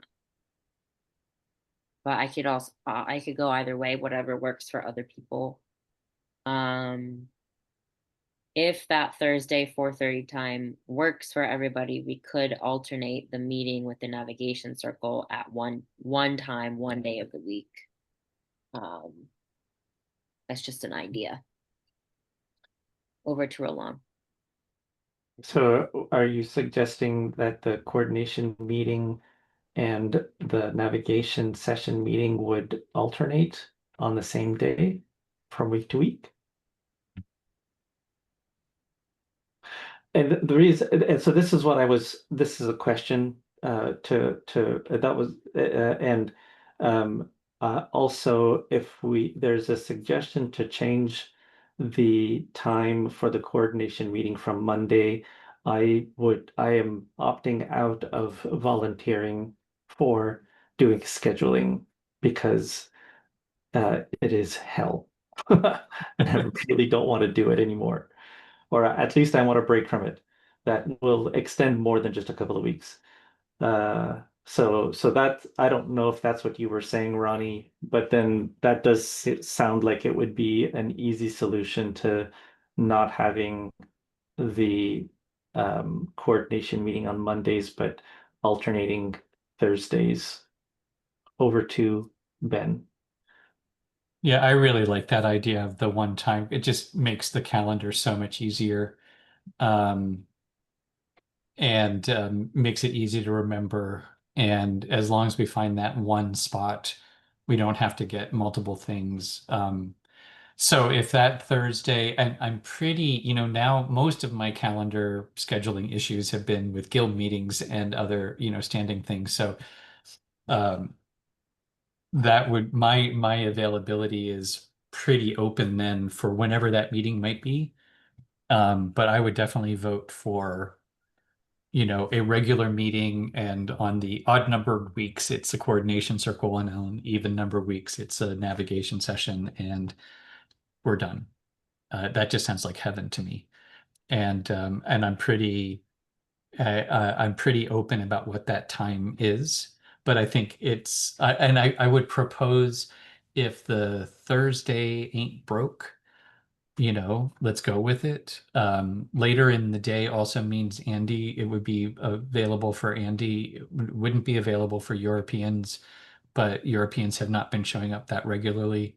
S3: I could also I could go either way, whatever works for other people. If that Thursday 4:30 time works for everybody, we could alternate the meeting with the navigation circle at one time, one day of the week. That's just an idea. Over to Roland.
S4: So are you suggesting that the coordination meeting and the navigation session meeting would alternate on the same day from week to week? And the reason, and so this is what this is a question that was, and also if there's a suggestion to change the time for the coordination meeting from Monday, I am opting out of volunteering for doing scheduling because it is hell. And I really don't want to do it anymore. Or at least I want a break from it that will extend more than just a couple of weeks. So that I don't know if that's what you were saying, Ronnie, but then that does sound like it would be an easy solution to not having the coordination meeting on Mondays, but alternating Thursdays. Over to Ben.
S1: Yeah, I really like that idea of the one time. It just makes the calendar so much easier. And makes it easy to remember. And as long as we find that one spot, we don't have to get multiple things. So if that Thursday, and I'm pretty, now most of my calendar scheduling issues have been with guild meetings and other, standing things. So that would my availability is pretty open then for whenever that meeting might be. But I would definitely vote for a regular meeting, and on the odd numbered weeks, it's a coordination circle, and on even number weeks, it's a navigation session, and we're done. That just sounds like heaven to me. And I'm pretty open about what that time is, but I think and I would propose if the Thursday ain't broke, let's go with it. Later in the day also means Andy, it would be available for Andy. It wouldn't be available for Europeans, but Europeans have not been showing up that regularly.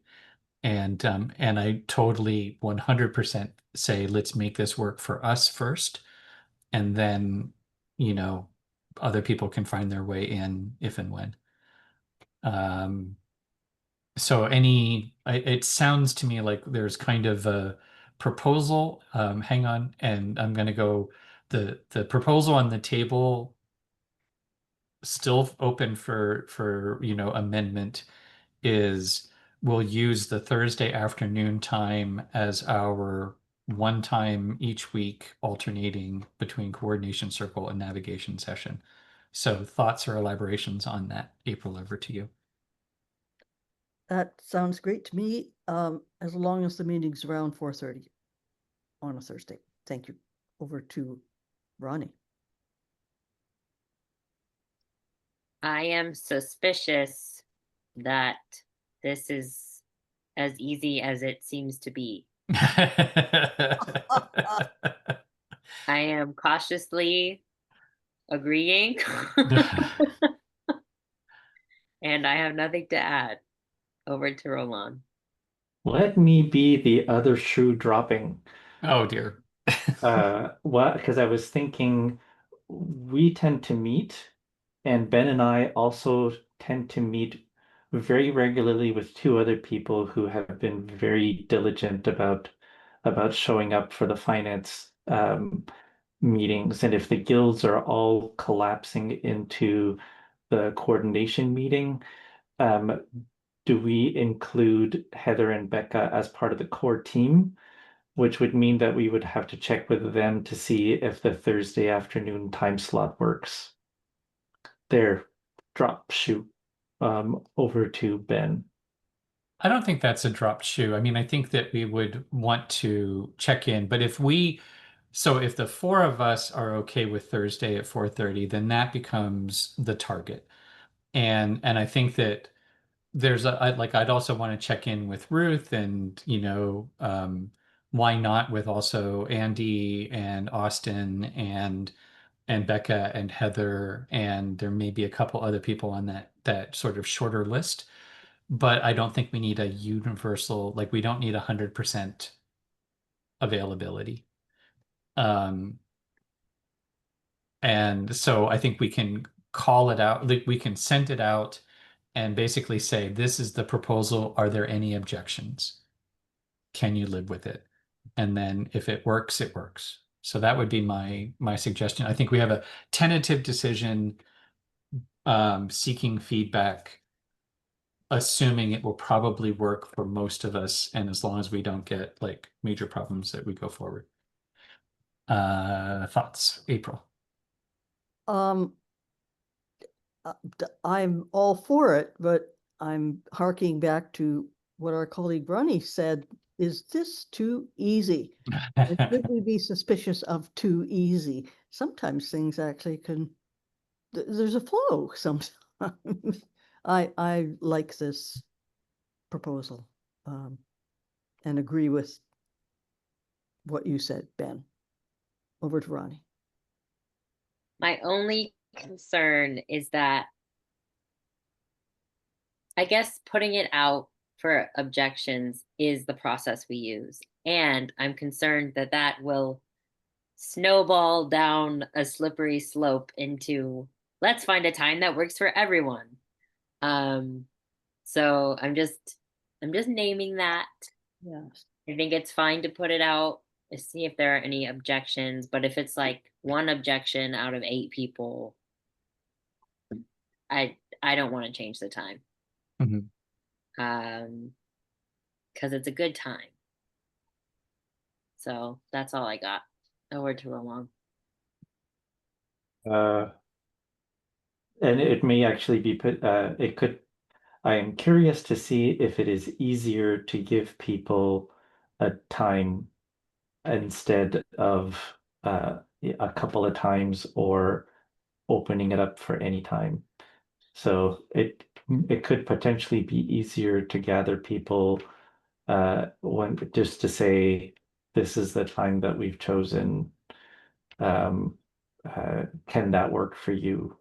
S1: And I totally 100% say, let's make this work for us first. And then, other people can find their way in if and when. So it sounds to me like there's kind of a proposal. Hang on, and I'm going to go, the proposal on the table still open for amendment is we'll use the Thursday afternoon time as our one time each week, alternating between coordination circle and navigation session. So thoughts or elaborations on that, April, over to you.
S2: That sounds great to me, as long as the meeting's around 4:30 on a Thursday. Thank you. Over to Ronnie.
S3: I am suspicious that this is as easy as it seems to be. I am cautiously agreeing. And I have nothing to add. Over to Roland.
S4: Let me be the other shoe dropping.
S1: Oh dear.
S4: Because I was thinking we tend to meet, and Ben and I also tend to meet very regularly with two other people who have been very diligent about showing up for the finance meetings. And if the guilds are all collapsing into the coordination meeting, do we include Heather and Becca as part of the core team? Which would mean that we would have to check with them to see if the Thursday afternoon time slot works. There, drop shoot over to Ben.
S1: I don't think that's a dropped shoe. I mean, I think that we would want to check in, but so if the four of us are okay with Thursday at 4:30, then that becomes the target. And I think that I'd also want to check in with Ruth and, why not with also Andy and Austin and Becca and Heather, and there may be a couple other people on that sort of shorter list. But I don't think we need a universal, like we don't need 100% availability. Um, and so I think we can call it out, like we can send it out and basically say, this is the proposal. Are there any objections? Can you live with it? And then if it works, it works. So that would be my suggestion. I think we have a tentative decision, seeking feedback, assuming it will probably work for most of us, and as long as we don't get like major problems that we go forward. Thoughts, April?
S2: Um, I'm all for it, but I'm harking back to what our colleague Ronnie said. Is this too easy? And should we be suspicious of too easy? Sometimes things actually there's a flow sometimes. I like this proposal, and agree with what you said, Ben. Over to Ronnie.
S3: My only concern is that I guess putting it out for objections is the process we use. And I'm concerned that that will snowball down a slippery slope into let's find a time that works for everyone. So I'm just naming that.
S2: Yes.
S3: I think it's fine to put it out to see if there are any objections, but if it's like one objection out of 8 people, I don't want to change the time.
S1: Mhm.
S3: Because it's a good time. So that's all I got. Over to Roland.
S4: Uh, and it may actually be put, I am curious to see if it is easier to give people a time instead of a couple of times or opening it up for any time. So it could potentially be easier to gather people when just to say this is the time that we've chosen. Can that work for you?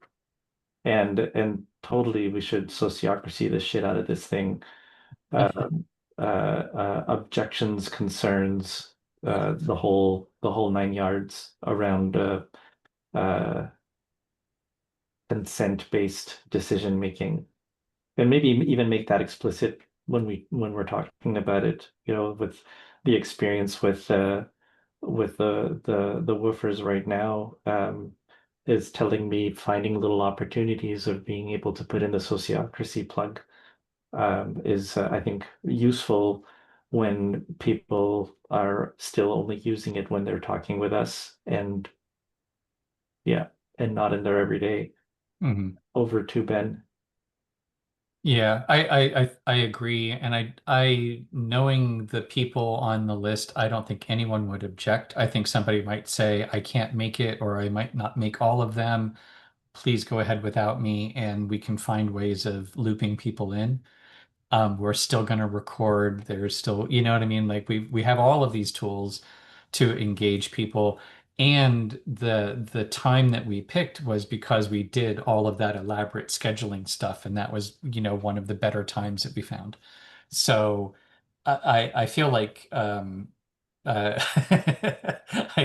S4: And totally we should sociocracy the shit out of this thing. Objections, concerns, the whole 9 yards around consent-based decision making. And maybe even make that explicit when we're talking about it, with the experience with the woofers right now, is telling me finding little opportunities of being able to put in the sociocracy plug, is I think useful when people are still only using it when they're talking with us, and yeah, and not in their everyday.
S1: Mhm.
S4: Over to Ben.
S1: Yeah, I agree, and I knowing the people on the list, I don't think anyone would object. I think somebody might say, I can't make it, or I might not make all of them. Please go ahead without me, and we can find ways of looping people in. We're still going to record. There's still, you know what I mean? Like we have all of these tools to engage people. And the time that we picked was because we did all of that elaborate scheduling stuff, and that was, one of the better times that we found. So I feel like I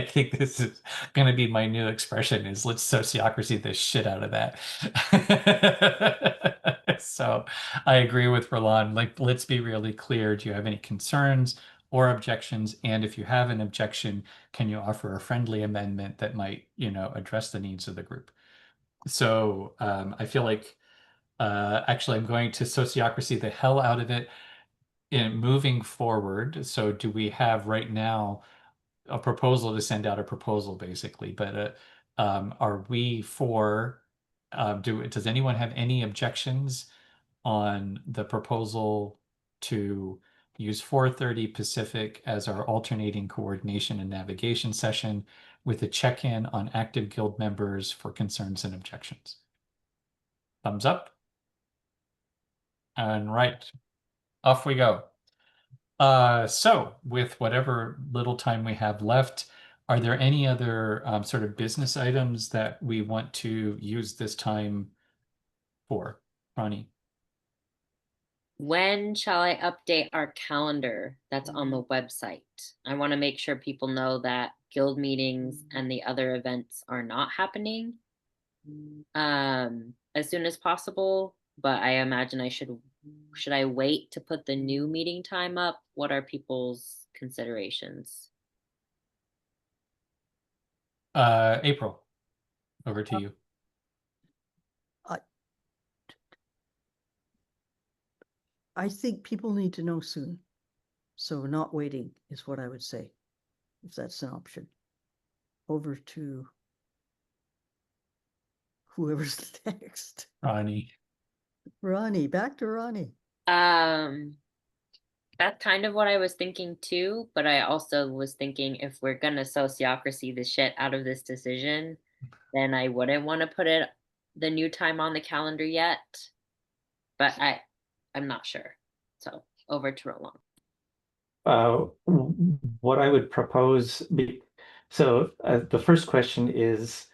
S1: think this is going to be my new expression is let's sociocracy the shit out of that. So I agree with Roland. Like, let's be really clear. Do you have any concerns or objections? And if you have an objection, can you offer a friendly amendment that might, address the needs of the group? So I feel like actually I'm going to sociocracy the hell out of it in moving forward. So do we have right now a proposal to send out a proposal basically? But are we for, does anyone have any objections on the proposal to use 4:30 Pacific as our alternating coordination and navigation session with a check-in on active guild members for concerns and objections. Thumbs up. And right, off we go. So with whatever little time we have left, are there any other sort of business items that we want to use this time for? Ronnie?
S3: When shall I update our calendar that's on the website? I want to make sure people know that guild meetings and the other events are not happening as soon as possible, but I imagine should I wait to put the new meeting time up? What are people's considerations?
S1: April, over to you.
S2: I think people need to know soon. So not waiting is what I would say, if that's an option. Over to whoever's next.
S1: Ronnie.
S2: Ronnie, back to Ronnie.
S3: That's kind of what I was thinking too, but I also was thinking if we're gonna sociocracy the shit out of this decision, then I wouldn't want to put the new time on the calendar yet. But I'm not sure. So over to Roland.
S4: What I would propose, the first question is,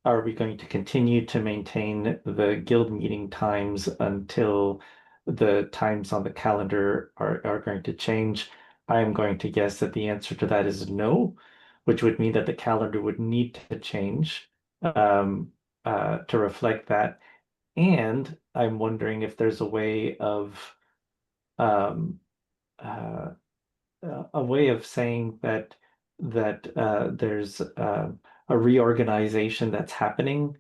S4: are we going to continue to maintain the guild meeting times until the times on the calendar are going to change? I'm going to guess that the answer to that is no, which would mean that the calendar would need to change to reflect that. And I'm wondering if there's a way of saying that there's a reorganization that's happening,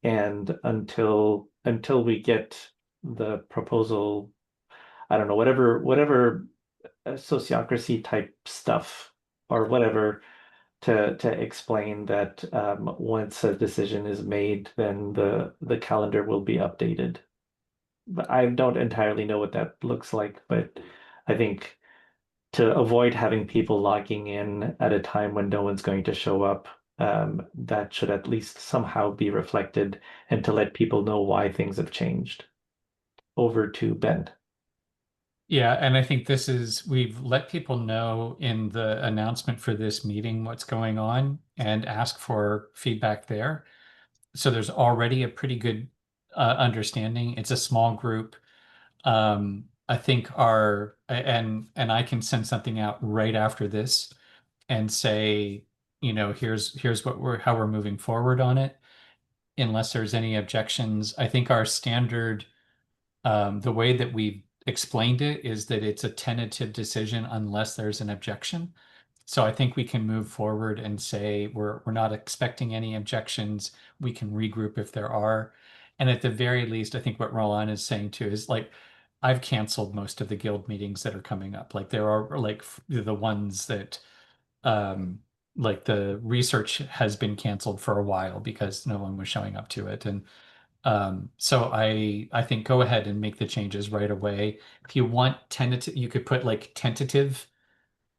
S4: and until we get the proposal, I don't know, whatever sociocracy type stuff or whatever to explain that once a decision is made, then the calendar will be updated. But I don't entirely know what that looks like, but I think to avoid having people logging in at a time when no one's going to show up, that should at least somehow be reflected, and to let people know why things have changed. Over to Ben.
S1: Yeah, and I think we've let people know in the announcement for this meeting what's going on and ask for feedback there. So there's already a pretty good understanding. It's a small group. I think and I can send something out right after this and say, here's how we're moving forward on it, unless there's any objections. I think our standard, the way that we've explained it is that it's a tentative decision unless there's an objection. So I think we can move forward and say we're not expecting any objections. We can regroup if there are. And at the very least, I think what Roland is saying too is like, I've canceled most of the guild meetings that are coming up. Like there are like the ones that like the research has been canceled for a while because no one was showing up to it. And so I think go ahead and make the changes right away. If you want tentative, you could put like tentative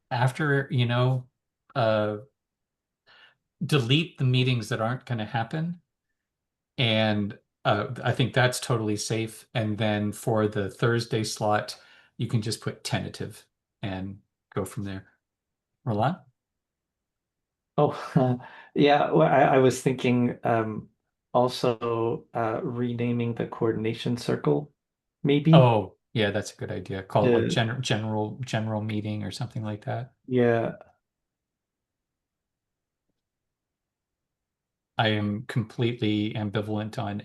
S1: after, delete the meetings that aren't going to happen. And I think that's totally safe. And then for the Thursday slot, you can just put tentative and go from there. Roland?
S4: Oh, yeah. Well, I was thinking also renaming the coordination circle, maybe.
S1: Oh, yeah, that's a good idea. Call it like
S4: The-
S1: general meeting or something like that.
S4: Yeah.
S1: I am completely ambivalent on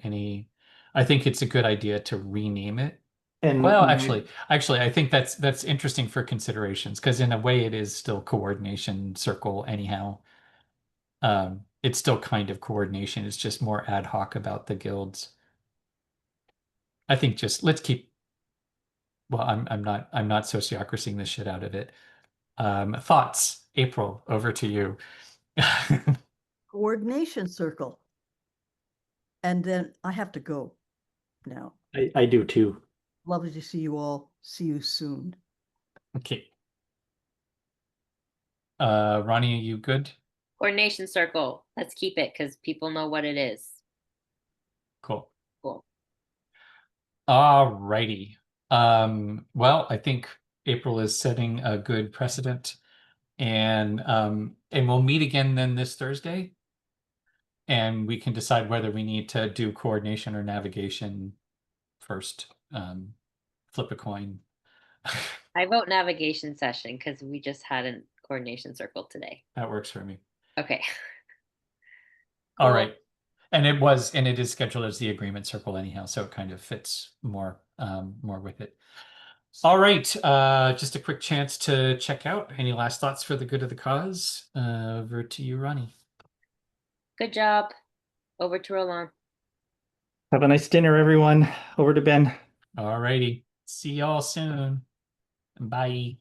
S1: I think it's a good idea to rename it.
S4: And
S1: Well, actually, I think that's interesting for considerations because in a way it is still coordination circle anyhow. It's still kind of coordination. It's just more ad hoc about the guilds. I think just let's keep. Well, I'm not sociocracying the shit out of it. Thoughts, April, over to you.
S2: Coordination circle. And then I have to go now.
S4: I do too.
S2: Lovely to see you all. See you soon.
S1: Okay. Ronnie, are you good?
S3: Coordination circle. Let's keep it because people know what it is.
S1: Cool.
S3: Cool.
S1: All righty. Well, I think April is setting a good precedent, and we'll meet again then this Thursday, and we can decide whether we need to do coordination or navigation first. Flip a coin.
S3: I vote navigation session because we just had a coordination circle today.
S1: That works for me.
S3: Okay.
S1: All
S3: Cool.
S1: right. And it is scheduled as the agreement circle anyhow, so it kind of fits more with it. All right, just a quick chance to check out. Any last thoughts for the good of the cause? Over to you, Ronnie.
S3: Good job. Over to Roland.
S4: Have a nice dinner, everyone. Over to Ben.
S1: All righty. See y'all soon. Bye.